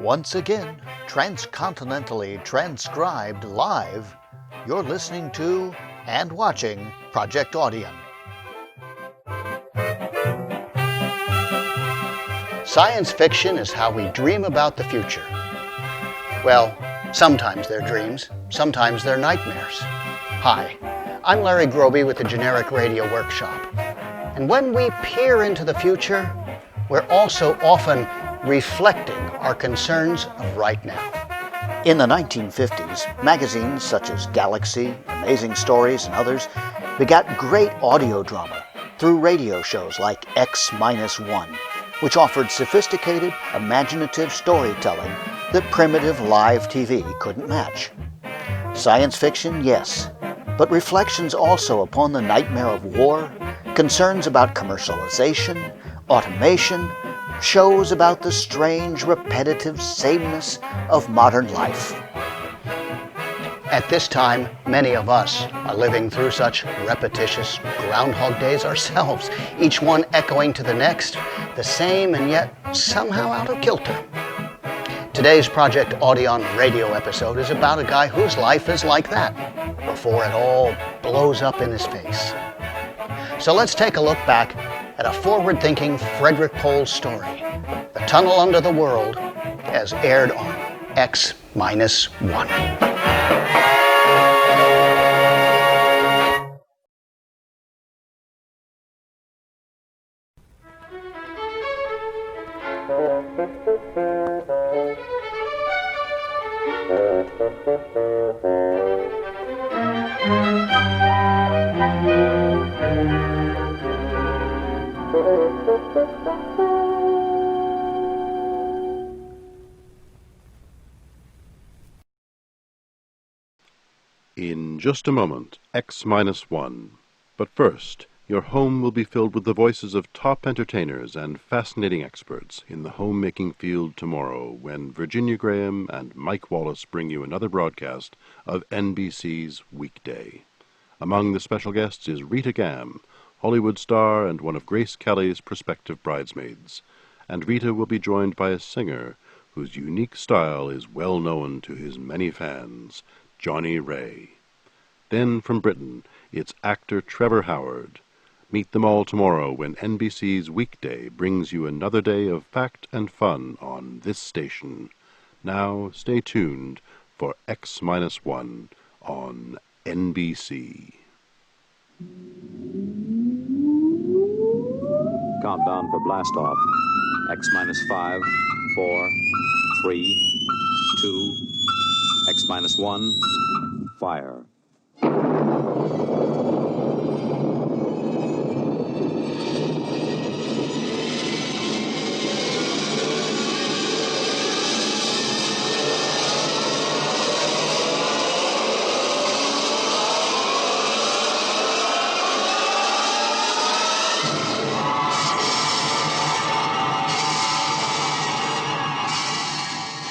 Once again, transcontinentally transcribed live, you're listening to and watching Project Audion. Science fiction is how we dream about the future. Well, sometimes they're dreams, sometimes they're nightmares. Hi, I'm Larry Groebe with the Generic Radio Workshop. And when we peer into the future, we're also often reflecting our concerns of right now. In the 1950s, magazines such as Galaxy, Amazing Stories, and others begat great audio drama through radio shows like X-1, which offered sophisticated, imaginative storytelling that primitive live TV couldn't match. Science fiction, yes, but reflections also upon the nightmare of war, concerns about commercialization, automation, shows about the strange, repetitive sameness of modern life. At this time, many of us are living through such repetitious Groundhog Days ourselves, each one echoing to the next, the same and yet somehow out of kilter. Today's Project Audion radio episode is about a guy whose life is like that, before it all blows up in his face. So let's take a look back at a forward-thinking Frederick Pohl story, The Tunnel Under the World, as aired on X-1. In just a moment, X-1. But first, your home will be filled with the voices of top entertainers and fascinating experts in the homemaking field tomorrow when Virginia Graham and Mike Wallace bring you another broadcast of NBC's Weekday. Among the special guests is Rita Gam, Hollywood star and one of Grace Kelly's prospective bridesmaids. And Rita will be joined by a singer whose unique style is well known to his many fans, Johnny Ray. Then from Britain, it's actor Trevor Howard. Meet them all tomorrow when NBC's Weekday brings you another day of fact and fun on this station. Now stay tuned for X-1 on NBC. Countdown for blast off. X-5, 4, 3, 2, X-1, fire.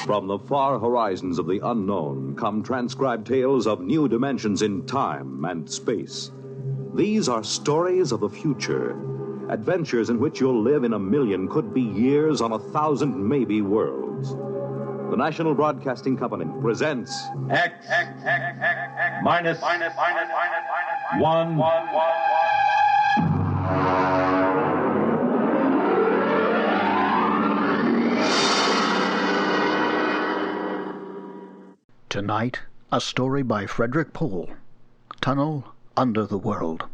From the far horizons of the unknown come transcribed tales of new dimensions in time and space. These are stories of the future, adventures in which you'll live in a million, could be years, on 1,000 maybe worlds. The National Broadcasting Company presents X minus 1. Tonight, a story by Frederick Pohl, Tunnel Under the World.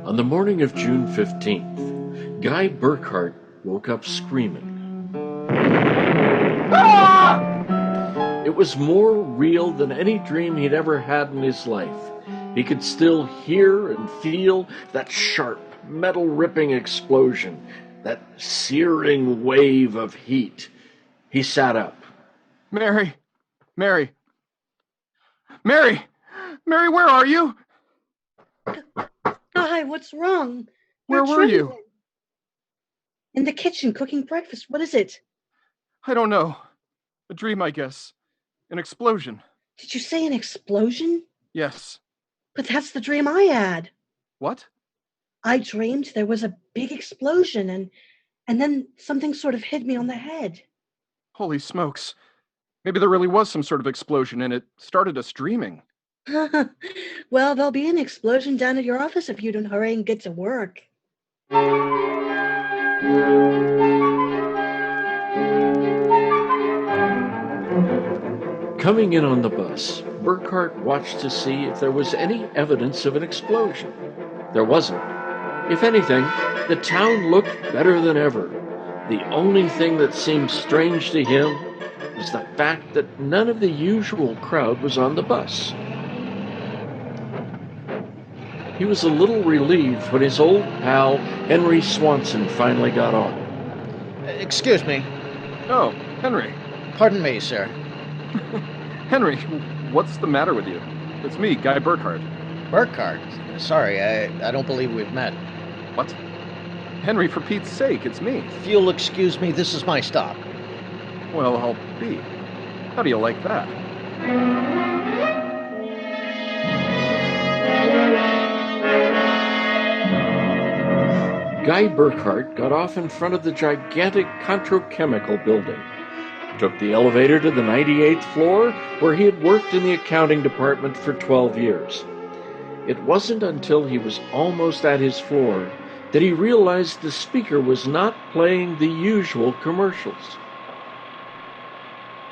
On the morning of June 15th, Guy Burkhardt woke up screaming. Ah! It was more real than any dream he'd ever had in his life. He could still hear and feel that sharp, metal-ripping explosion, that searing wave of heat. He sat up. Mary, where are you? Hi, what's wrong? Where were you? In the kitchen, cooking breakfast. What is it? I don't know. A dream, I guess. An explosion. Did you say an explosion? Yes. But that's the dream I had. What? I dreamed there was a big explosion and then something sort of hit me on the head. Holy smokes. Maybe there really was some sort of explosion and it started us dreaming. Well, there'll be an explosion down at your office if you don't hurry and get to work. Coming in on the bus, Burkhardt watched to see if there was any evidence of an explosion. There wasn't. If anything, the town looked better than ever. The only thing that seemed strange to him was the fact that none of the usual crowd was on the bus. He was a little relieved when his old pal, Henry Swanson, finally got on. Excuse me. Oh, Henry. Pardon me, sir. Henry, what's the matter with you? It's me, Guy Burkhardt. Burkhardt? Sorry, I don't believe we've met. What? Henry, for Pete's sake, it's me. If you'll excuse me, this is my stop. Well, I'll be. How do you like that? Guy Burkhardt got off in front of the gigantic Controchemical building, took the elevator to the 98th floor, where he had worked in the accounting department for 12 years. It wasn't until he was almost at his floor that he realized the speaker was not playing the usual commercials.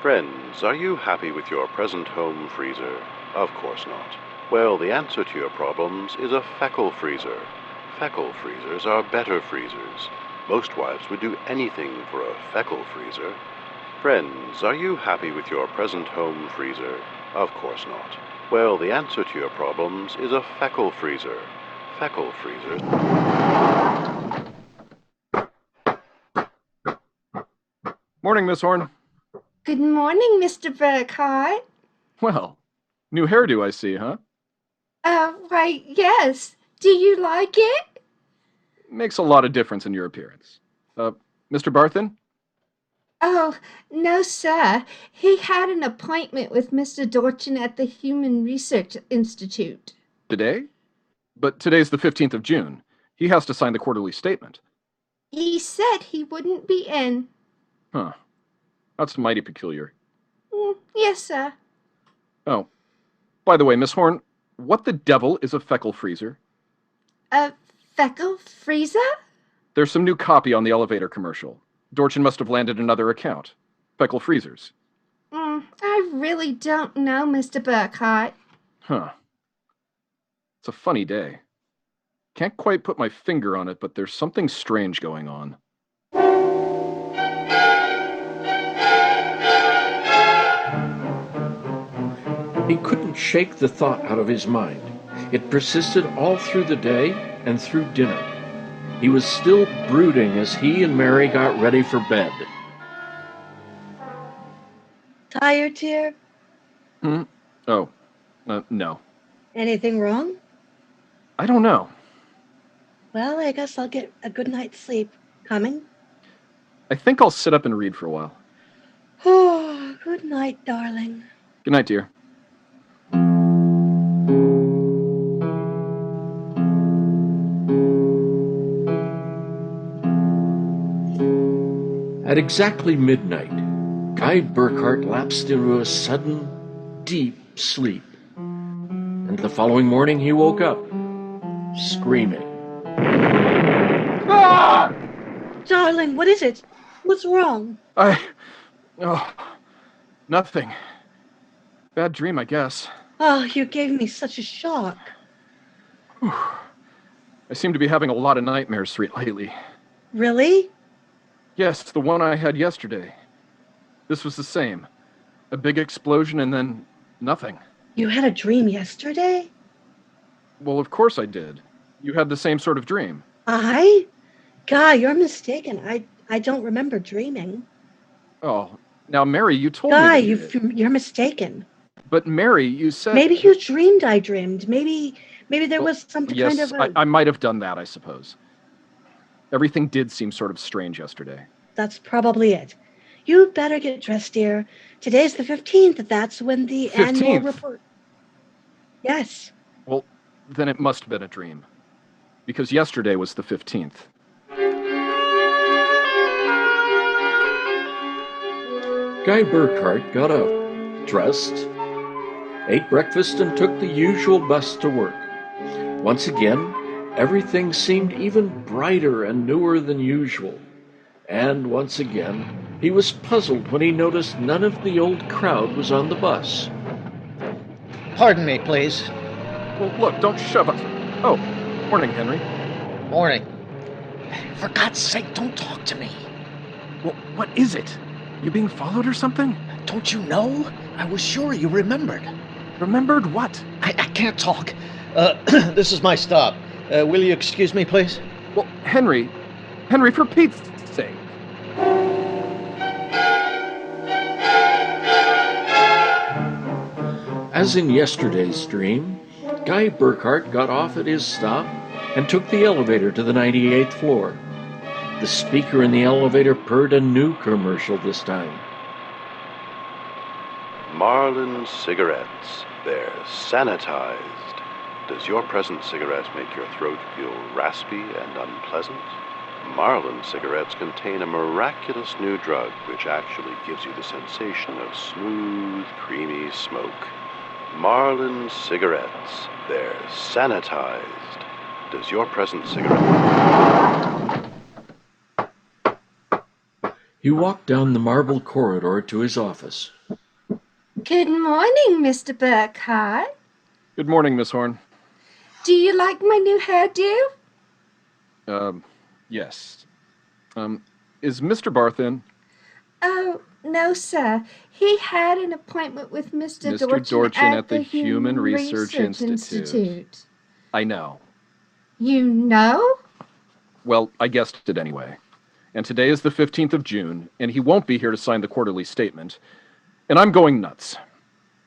Friends, are you happy with your present home freezer? Of course not. Well, the answer to your problems is a Feckle freezer. Feckle freezers are better freezers. Most wives would do anything for a Feckle freezer. Friends, are you happy with your present home freezer? Of course not. Well, the answer to your problems is a Feckle freezer. Feckle freezers. Morning, Miss Horn. Good morning, Mr. Burkhardt. Well, new hairdo, I see, huh? Why, yes. Do you like it? Makes a lot of difference in your appearance. Mr. Barthen? Oh, no, sir. He had an appointment with Mr. Dorchin at the Human Research Institute. Today? But today's the 15th of June. He has to sign the quarterly statement. He said he wouldn't be in. Huh. That's mighty peculiar. Yes, sir. Oh, by the way, Miss Horn, what the devil is a Feckle freezer? A Feckle freezer? There's some new copy on the elevator commercial. Dorchin must have landed another account. Feckle freezers. I really don't know, Mr. Burkhardt. Huh. It's a funny day. Can't quite put my finger on it, but there's something strange going on. He couldn't shake the thought out of his mind. It persisted all through the day and through dinner. He was still brooding as he and Mary got ready for bed. Tired, dear? Oh, no. Anything wrong? I don't know. Well, I guess I'll get a good night's sleep. Coming? I think I'll sit up and read for a while. Oh, good night, darling. Good night, dear. At exactly midnight, Guy Burkhardt lapsed into a sudden, deep sleep. And the following morning he woke up, screaming. Ah! Darling, what is it? What's wrong? Nothing. Bad dream, I guess. Oh, you gave me such a shock. Whew. I seem to be having a lot of nightmares lately. Really? Yes, the one I had yesterday. This was the same. A big explosion and then nothing. You had a dream yesterday? Well, of course I did. You had the same sort of dream. I? Guy, you're mistaken. I don't remember dreaming. Oh, now, Mary, you told Guy, me that you're mistaken. But Mary, you said... Maybe you dreamed I dreamed. Maybe there was some yes, kind of a... I might have done that, I suppose. Everything did seem sort of strange yesterday. That's probably it. You better get dressed, dear. Today's the 15th. That's when the annual 15th? report... Yes. Well, then it must have been a dream. Because yesterday was the 15th. Guy Burkhardt got up, dressed, ate breakfast, and took the usual bus to work. Once again, everything seemed even brighter and newer than usual. And once again, he was puzzled when he noticed none of the old crowd was on the bus. Pardon me, please. Well, look, don't shove us. Oh, morning, Henry. Morning. For God's sake, don't talk to me. Well, what is it? You being followed or something? Don't you know? I was sure you remembered. Remembered what? I can't talk. This is my stop. Will you excuse me, please? Well, Henry, for Pete's sake. As in yesterday's dream, Guy Burkhardt got off at his stop and took the elevator to the 98th floor. The speaker in the elevator purred a new commercial this time. Marlin cigarettes. They're sanitized. Does your present cigarette make your throat feel raspy and unpleasant? Marlin cigarettes contain a miraculous new drug which actually gives you the sensation of smooth, creamy smoke. Marlin cigarettes. They're sanitized. Does your present cigarette... He walked down the marble corridor to his office. Good morning, Mr. Burkhardt. Good morning, Miss Horn. Do you like my new hairdo? Yes. Is Mr. Barth in? Oh, no, sir. He had an appointment with Mr. Dorchin at the Human Research Institute. I know. You know? Well, I guessed it anyway. And today is the 15th of June, and he won't be here to sign the quarterly statement. And I'm going nuts.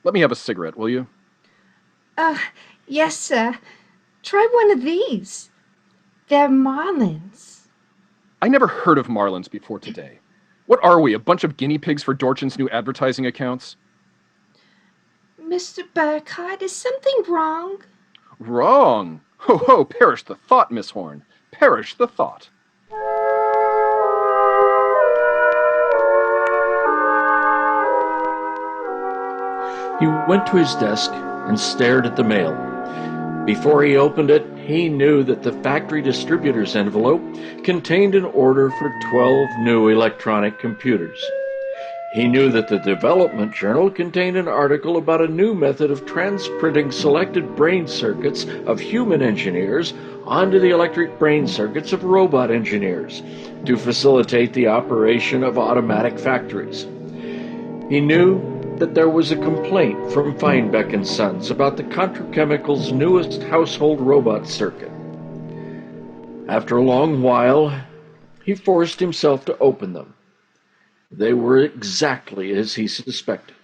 Let me have a cigarette, will you? Yes, sir. Try one of these. They're Marlins. I never heard of Marlins before today. What are we, a bunch of guinea pigs for Dorchin's new advertising accounts? Mr. Burkhardt, is something wrong? Wrong? Ho ho, perish the thought, Miss Horn. Perish the thought. He went to his desk and stared at the mail. Before he opened it, he knew that the factory distributor's envelope contained an order for 12 new electronic computers. He knew that the development journal contained an article about a new method of transprinting selected brain circuits of human engineers onto the electric brain circuits of robot engineers to facilitate the operation of automatic factories. He knew that there was a complaint from Feinbeck & Sons about the Contra Chemicals' newest household robot circuit. After a long while, he forced himself to open them. They were exactly as he suspected.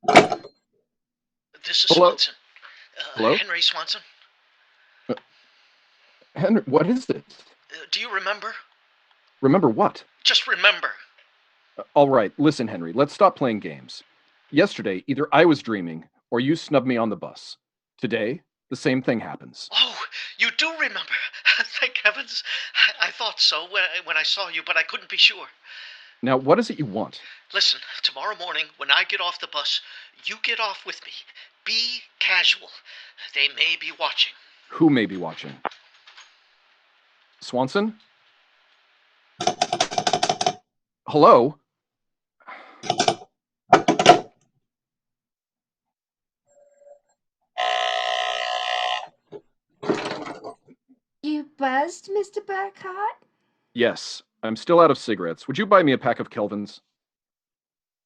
This is Hello? Swanson. Hello? Henry Swanson. Henry, what is it? Do you remember? Remember what? Just remember. All right, listen, Henry, let's stop playing games. Yesterday, either I was dreaming or you snubbed me on the bus. Today, the same thing happens. Oh, you do remember. Thank heavens. I thought so when I saw you, but I couldn't be sure. Now, what is it you want? Listen, tomorrow morning, when I get off the bus, you get off with me. Be casual. They may be watching. Who may be watching? Swanson? Hello? You buzzed, Mr. Burkhardt? Yes, I'm still out of cigarettes. Would you buy me a pack of Kelvins?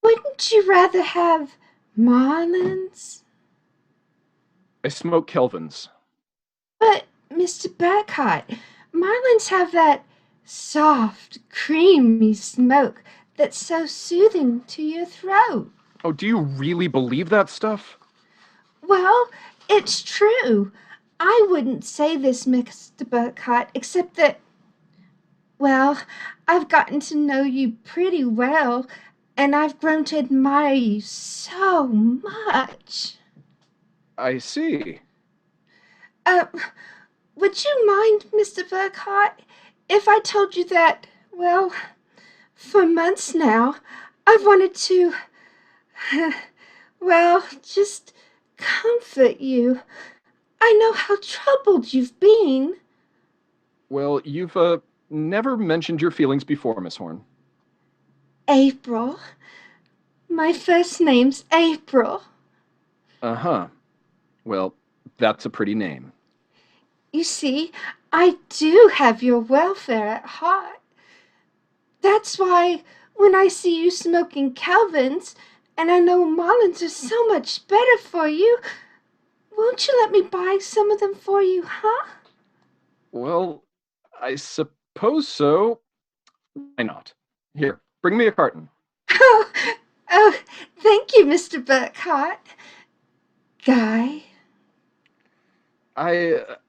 Wouldn't you rather have Marlins? I smoke Kelvins. But, Mr. Burkhardt, Marlins have that soft, creamy smoke that's so soothing to your throat. Oh, do you really believe that stuff? Well, it's true. I wouldn't say this, Mr. Burkhardt, except that... Well, I've gotten to know you pretty well, and I've grown to admire you so much. I see. Would you mind, Mr. Burkhardt, if I told you that, well, for months now, I've wanted to, well, just comfort you. I know how troubled you've been. Well, you've, never mentioned your feelings before, Miss Horn. April. My first name's April. Uh-huh. Well, that's a pretty name. You see, I do have your welfare at heart. That's why when I see you smoking Calvins, and I know Mullins are so much better for you, won't you let me buy some of them for you, huh? Well, I suppose so. Why not? Here, bring me a carton. Oh, thank you, Mr. Burkhardt. Guy?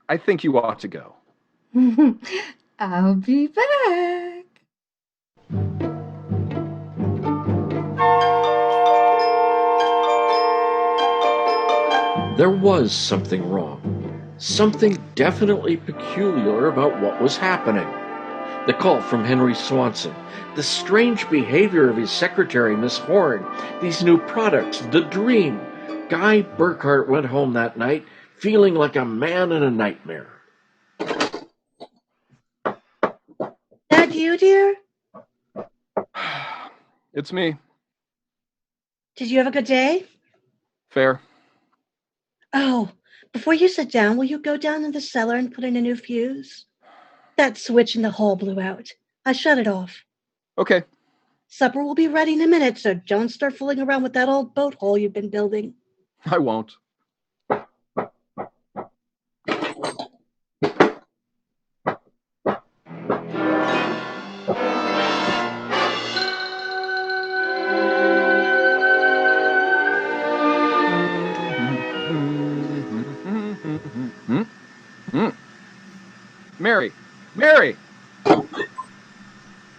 I think you ought to go. I'll be back. There was something wrong. Something definitely peculiar about what was happening. The call from Henry Swanson, the strange behavior of his secretary, Miss Horn, these new products, the dream. Guy Burkhardt went home that night feeling like a man in a nightmare. That you, dear? It's me. Did you have a good day? Fair. Oh, before you sit down, will you go down in the cellar and put in a new fuse? That switch in the hall blew out. I shut it off. Okay. Supper will be ready in a minute, so don't start fooling around with that old boat hole you've been building. I won't. Mary! Mary!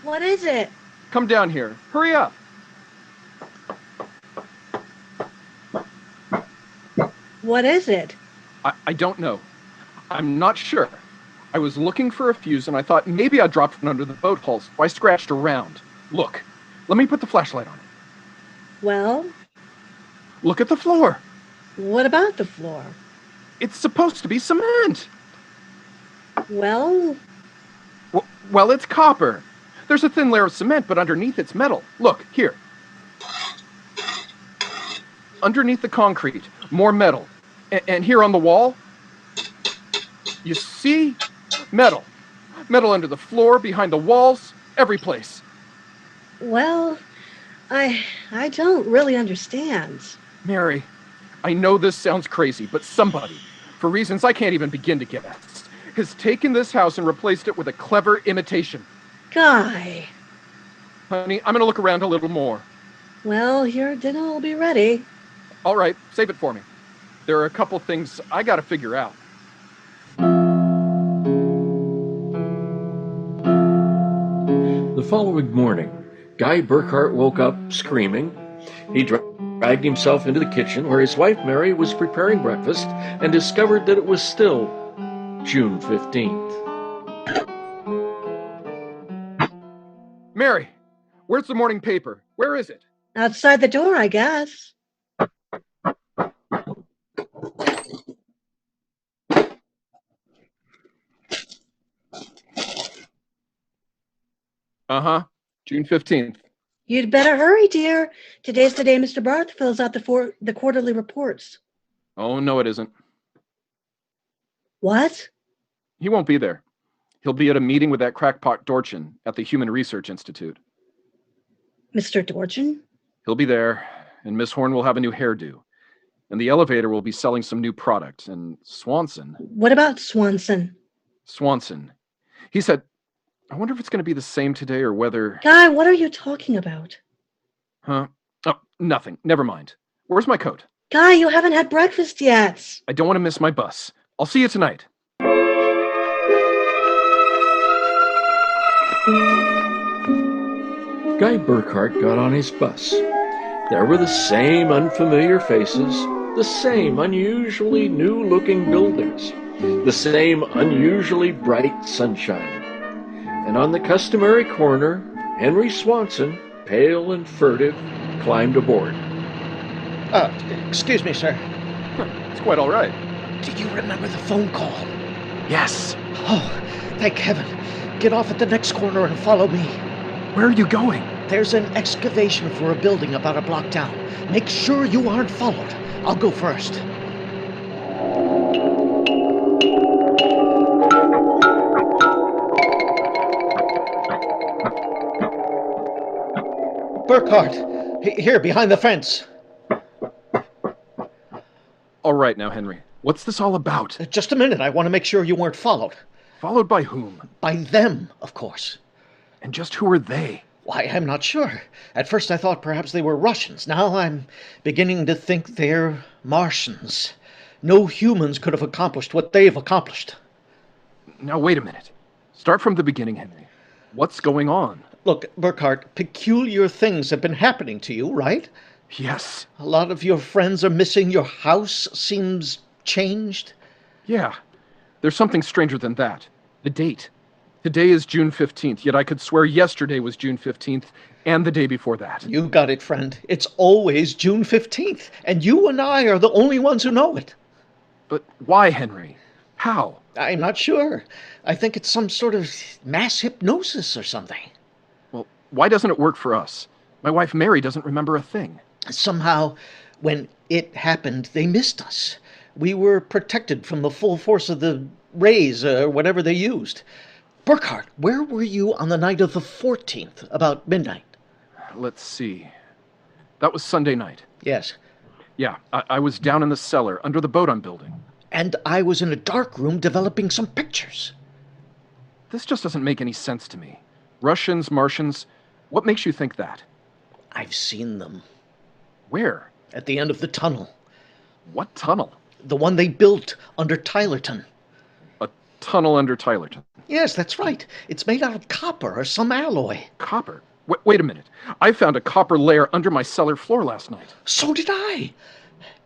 What is it? Come down here. Hurry up. What is it? I don't know. I'm not sure. I was looking for a fuse and I thought maybe I dropped one under the boat hull, so I scratched around. Look, let me put the flashlight on it. Well? Look at the floor. What about the floor? It's supposed to be cement. Well? Well, it's copper. There's a thin layer of cement, but underneath it's metal. Look, here. Underneath the concrete, more metal. And here on the wall, you see? Metal. Metal under the floor, behind the walls, every place. Well, I don't really understand. Mary, I know this sounds crazy, but somebody, for reasons I can't even begin to guess, has taken this house and replaced it with a clever imitation. Guy. Honey, I'm going to look around a little more. Well, your dinner will be ready. All right, save it for me. There are a couple things I got to figure out. The following morning, Guy Burkhardt woke up screaming. He dragged himself into the kitchen where his wife Mary was preparing breakfast and discovered that it was still June 15th. Mary, where's the morning paper? Where is it? Outside the door, I guess. Uh-huh, June 15th. You'd better hurry, dear. Today's the day Mr. Barth fills out the quarterly reports. Oh, no, it isn't. What? He won't be there. He'll be at a meeting with that crackpot Dorchin at the Human Research Institute. Mr. Dorchin? He'll be there, and Miss Horn will have a new hairdo. And the elevator will be selling some new product. And Swanson... What about Swanson? Swanson. He said, I wonder if it's going to be the same today or whether... Guy, what are you talking about? Huh? Oh, nothing. Never mind. Where's my coat? Guy, you haven't had breakfast yet. I don't want to miss my bus. I'll see you tonight. Guy Burkhardt got on his bus. There were the same unfamiliar faces, the same unusually new-looking buildings, the same unusually bright sunshine. And on the customary corner, Henry Swanson, pale and furtive, climbed aboard. Excuse me, sir. It's quite all right. Do you remember the phone call? Yes. Oh, thank heaven. Get off at the next corner and follow me. Where are you going? There's an excavation for a building about a block down. Make sure you aren't followed. I'll go first. Burkhardt, here, behind the fence. All right now, Henry. What's this all about? Just a minute. I want to make sure you weren't followed. Followed by whom? By them, of course. And just who are they? Why, I'm not sure. At first I thought perhaps they were Russians. Now I'm beginning to think they're Martians. No humans could have accomplished what they've accomplished. Now, wait a minute. Start from the beginning, Henry. What's going on? Look, Burkhardt, peculiar things have been happening to you, right? Yes. A lot of your friends are missing. Your house seems changed. Yeah. There's something stranger than that. The date. Today is June 15th, yet I could swear yesterday was June 15th and the day before that. You got it, friend. It's always June 15th, and you and I are the only ones who know it. But why, Henry? How? I'm not sure. I think it's some sort of mass hypnosis or something. Well, why doesn't it work for us? My wife Mary doesn't remember a thing. Somehow, when it happened, they missed us. We were protected from the full force of the rays, or whatever they used. Burkhardt, where were you on the night of the 14th, about midnight? Let's see. That was Sunday night. Yes. Yeah, I was down in the cellar, under the boat I'm building. And I was in a dark room developing some pictures. This just doesn't make any sense to me. Russians, Martians, what makes you think that? I've seen them. Where? At the end of the tunnel. What tunnel? The one they built under Tylerton. A tunnel under Tylerton? Yes, that's right. It's made out of copper or some alloy. Copper? Wait a minute. I found a copper layer under my cellar floor last night. So did I.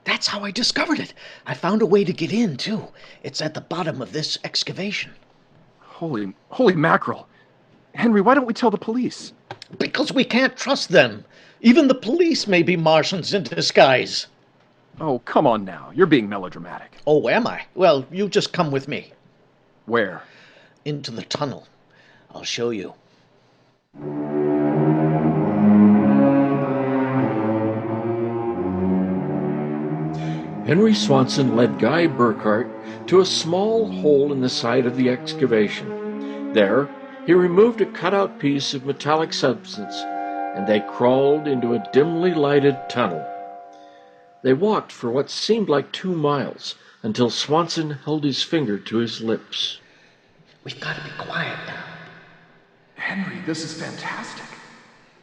That's how I discovered it. I found a way to get in, too. It's at the bottom of this excavation. Holy mackerel. Henry, why don't we tell the police? Because we can't trust them. Even the police may be Martians in disguise. Oh, come on now. You're being melodramatic. Oh, am I? Well, you just come with me. Where? Into the tunnel. I'll show you. Henry Swanson led Guy Burkhardt to a small hole in the side of the excavation. There, he removed a cutout piece of metallic substance, and they crawled into a dimly lighted tunnel. They walked for what seemed like 2 miles, until Swanson held his finger to his lips. We've got to be quiet now. Henry, this is fantastic.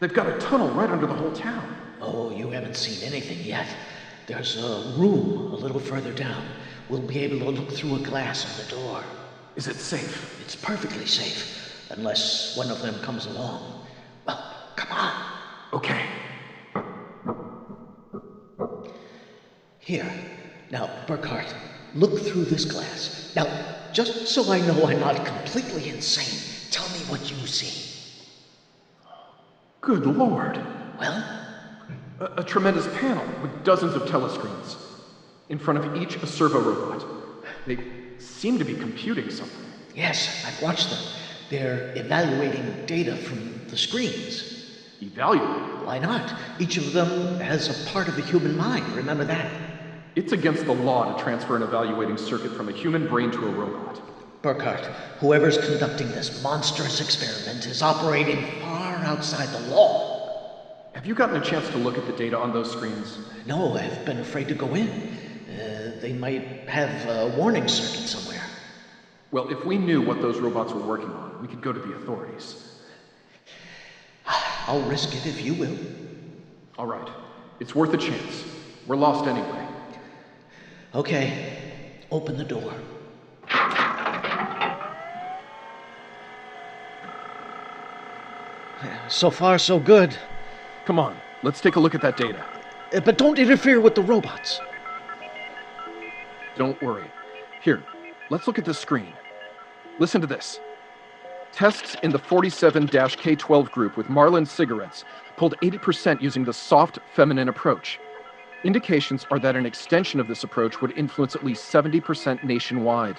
They've got a tunnel right under the whole town. Oh, you haven't seen anything yet. There's a room a little further down. We'll be able to look through a glass on the door. Is it safe? It's perfectly safe, unless one of them comes along. Well, come on. Okay. Here. Now, Burkhardt, look through this glass. Now, just so I know I'm not completely insane, tell me what you see. Good Lord. Well? A tremendous panel with dozens of telescreens. In front of each, a servo robot. They seem to be computing something. Yes, I've watched them. They're evaluating data from the screens. Evaluating? Why not? Each of them has a part of a human mind. Remember that. It's against the law to transfer an evaluating circuit from a human brain to a robot. Burkhardt, whoever's conducting this monstrous experiment is operating far outside the law. Have you gotten a chance to look at the data on those screens? No, I've been afraid to go in. They might have a warning circuit somewhere. Well, if we knew what those robots were working on, we could go to the authorities. I'll risk it if you will. All right. It's worth a chance. We're lost anyway. Okay. Open the door. So far, so good. Come on, let's take a look at that data. But don't interfere with the robots. Don't worry. Here, let's look at this screen. Listen to this. Tests in the 47-K12 group with Marlin cigarettes pulled 80% using the soft, feminine approach. Indications are that an extension of this approach would influence at least 70% nationwide.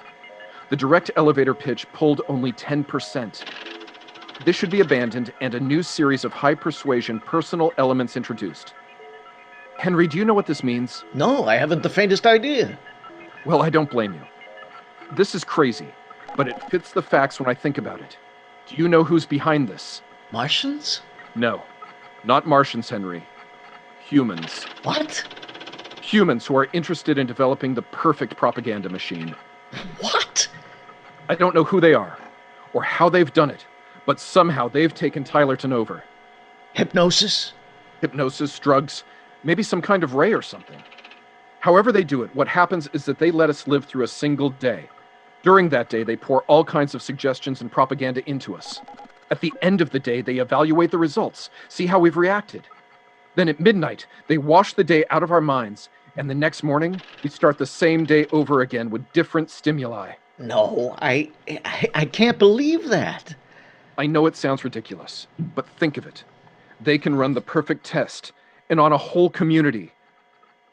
The direct elevator pitch pulled only 10%. This should be abandoned and a new series of high-persuasion personal elements introduced. Henry, do you know what this means? No, I haven't the faintest idea. Well, I don't blame you. This is crazy, but it fits the facts when I think about it. Do you know who's behind this? Martians? No, not Martians, Henry. Humans. What? Humans who are interested in developing the perfect propaganda machine. What? I don't know who they are, or how they've done it, but somehow they've taken Tylerton over. Hypnosis? Hypnosis, drugs, maybe some kind of ray or something. However they do it, what happens is that they let us live through a single day. During that day, they pour all kinds of suggestions and propaganda into us. At the end of the day, they evaluate the results, see how we've reacted. Then at midnight, they wash the day out of our minds, and the next morning, we start the same day over again with different stimuli. No, I can't believe that. I know it sounds ridiculous, but think of it. They can run the perfect test, and on a whole community.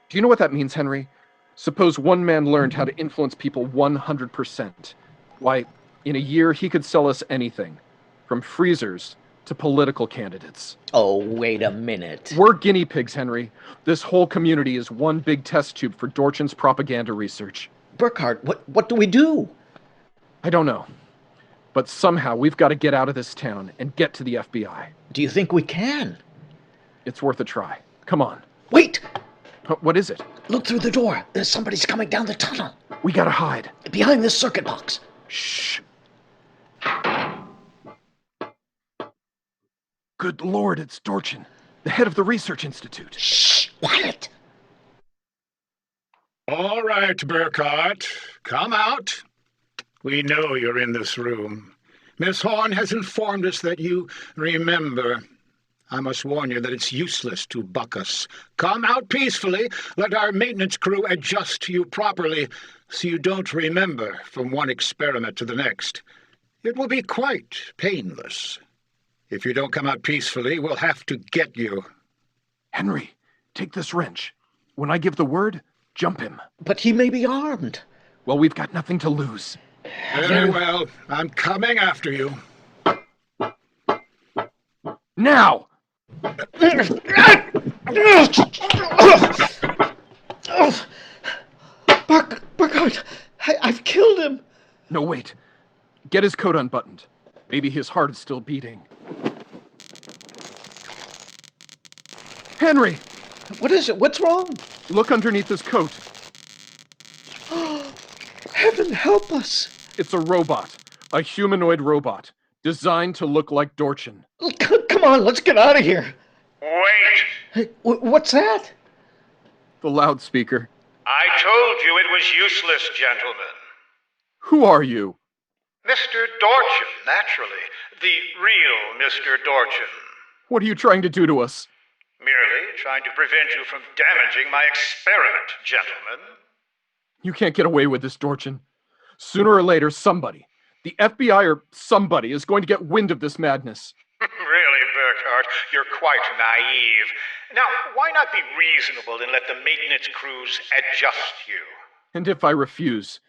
Do you know what that means, Henry? Suppose one man learned how to influence people 100%. Why, in a year he could sell us anything, from freezers to political candidates. Oh, wait a minute. We're guinea pigs, Henry. This whole community is one big test tube for Dorchin's propaganda research. Burkhardt, what do we do? I don't know. But somehow we've got to get out of this town and get to the FBI. Do you think we can? It's worth a try. Come on. Wait! What is it? Look through the door. There's somebody's coming down the tunnel. We gotta hide. Behind this circuit box. Shh. Good Lord, it's Dorchin, the head of the Research Institute. Shh! Quiet! All right, Burkhardt. Come out. We know you're in this room. Miss Horn has informed us that you remember. I must warn you that it's useless to buck us. Come out peacefully. Let our maintenance crew adjust you properly so you don't remember from one experiment to the next. It will be quite painless. If you don't come out peacefully, we'll have to get you. Henry, take this wrench. When I give the word, jump him. But he may be armed. Well, we've got nothing to lose. Very well. I'm coming after you. Now! Burkhardt, I've killed him. No, wait. Get his coat unbuttoned. Maybe his heart is still beating. Henry! What is it? What's wrong? Look underneath his coat. Heaven help us. It's a robot. A humanoid robot. Designed to look like Dorchin. Come on, let's get out of here. Wait! Hey, what's that? The loudspeaker. I told you it was useless, gentlemen. Who are you? Mr. Dorchin, naturally. The real Mr. Dorchin. What are you trying to do to us? Merely trying to prevent you from damaging my experiment, gentlemen. You can't get away with this, Dorchin. Sooner or later, somebody, the FBI or somebody, is going to get wind of this madness. Really, Burkhardt, you're quite naive. Now, why not be reasonable and let the maintenance crews adjust you? And if I refuse,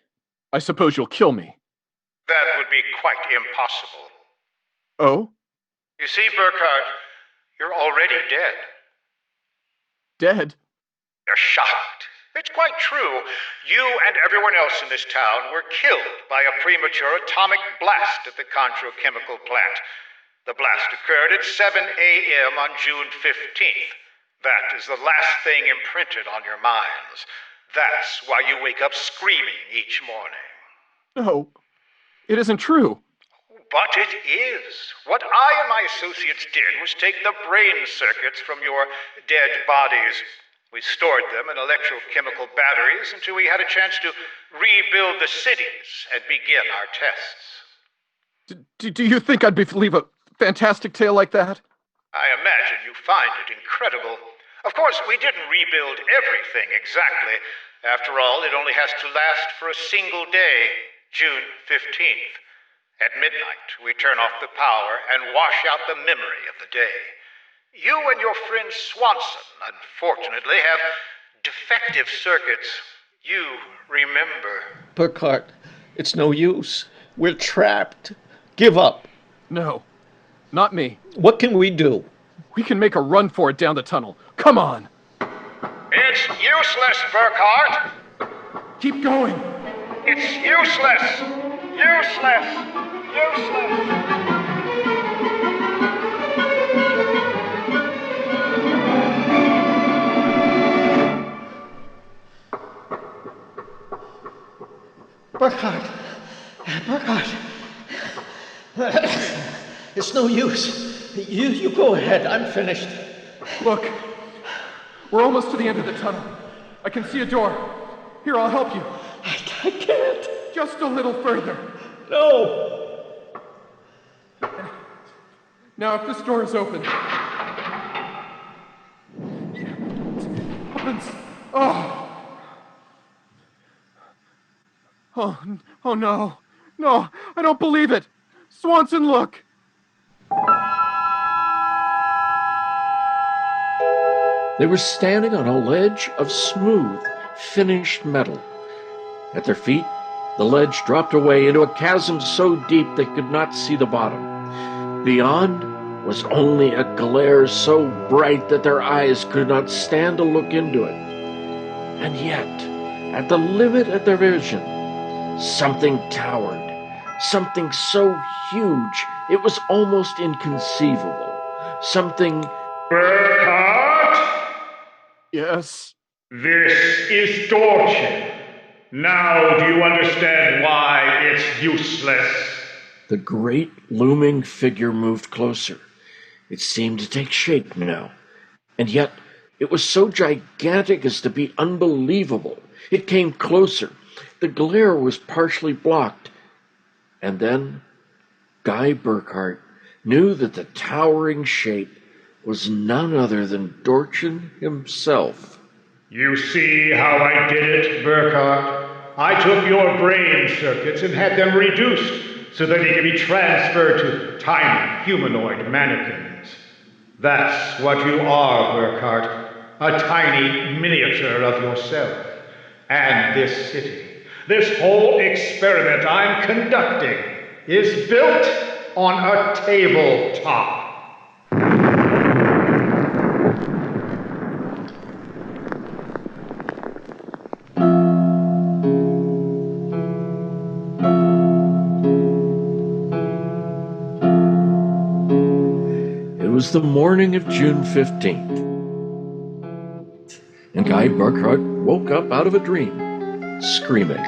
I suppose you'll kill me. That would be quite impossible. Oh? You see, Burkhardt, you're already dead. Dead? You're shocked. It's quite true. You and everyone else in this town were killed by a premature atomic blast at the Chemical plant. The blast occurred at 7 a.m. on June 15th. That is the last thing imprinted on your minds. That's why you wake up screaming each morning. No, it isn't true. But it is. What I and my associates did was take the brain circuits from your dead bodies. We stored them in electrochemical batteries until we had a chance to rebuild the cities and begin our tests. Do you think I'd believe a fantastic tale like that? I imagine you find it incredible. Of course, we didn't rebuild everything exactly. After all, it only has to last for a single day, June 15th. At midnight, we turn off the power and wash out the memory of the day. You and your friend Swanson, unfortunately, have defective circuits. You remember. Burkhardt, it's no use. We're trapped. Give up. No, not me. What can we do? We can make a run for it down the tunnel. Come on. It's useless, Burkhardt. Keep going. It's useless. Useless. Useless. Burkhardt. It's no use. You go ahead. I'm finished. Look, we're almost to the end of the tunnel. I can see a door. Here, I'll help you. I can't. Just a little further. No. Now, if this door is open. Opens. Oh no. No, I don't believe it. Swanson, look. They were standing on a ledge of smooth, finished metal. At their feet, the ledge dropped away into a chasm so deep they could not see the bottom. Beyond was only a glare so bright that their eyes could not stand to look into it. And yet, at the limit of their vision, something towered, something so huge it was almost inconceivable. Something... Burkhardt? Yes? This is Dorchin. Now do you understand why it's useless? The great looming figure moved closer. It seemed to take shape now, and yet it was so gigantic as to be unbelievable. It came closer. The glare was partially blocked. And then Guy Burkhardt knew that the towering shape was none other than Dorchin himself. You see how I did it, Burkhardt? I took your brain circuits and had them reduced so that he could be transferred to tiny humanoid mannequins. That's what you are, Burkhardt, a tiny miniature of yourself. And this city, this whole experiment I'm conducting, is built on a tabletop. It was the morning of June 15th, and Guy Burkhardt woke up out of a dream, screaming.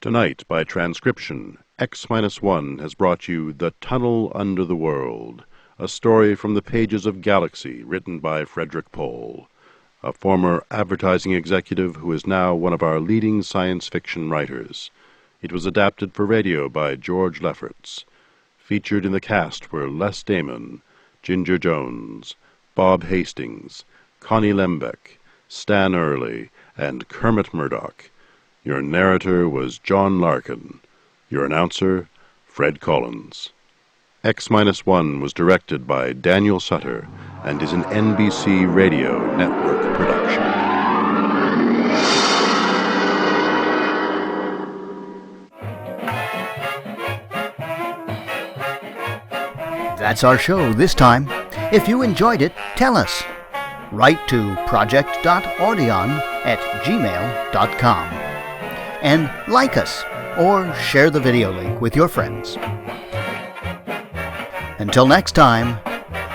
Tonight, by transcription, X-1 has brought you The Tunnel Under the World, a story from the pages of Galaxy, written by Frederick Pohl, a former advertising executive who is now one of our leading science fiction writers. It was adapted for radio by George Lefferts. Featured in the cast were Les Damon, Ginger Jones, Bob Hastings, Connie Lembeck, Stan Early, and Kermit Murdoch. Your narrator was John Larkin. Your announcer, Fred Collins. X-1 was directed by Daniel Sutter and is an NBC Radio Network production. That's our show this time. If you enjoyed it, tell us. Write to project.audion@gmail.com. And like us, or share the video link with your friends. Until next time,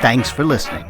thanks for listening.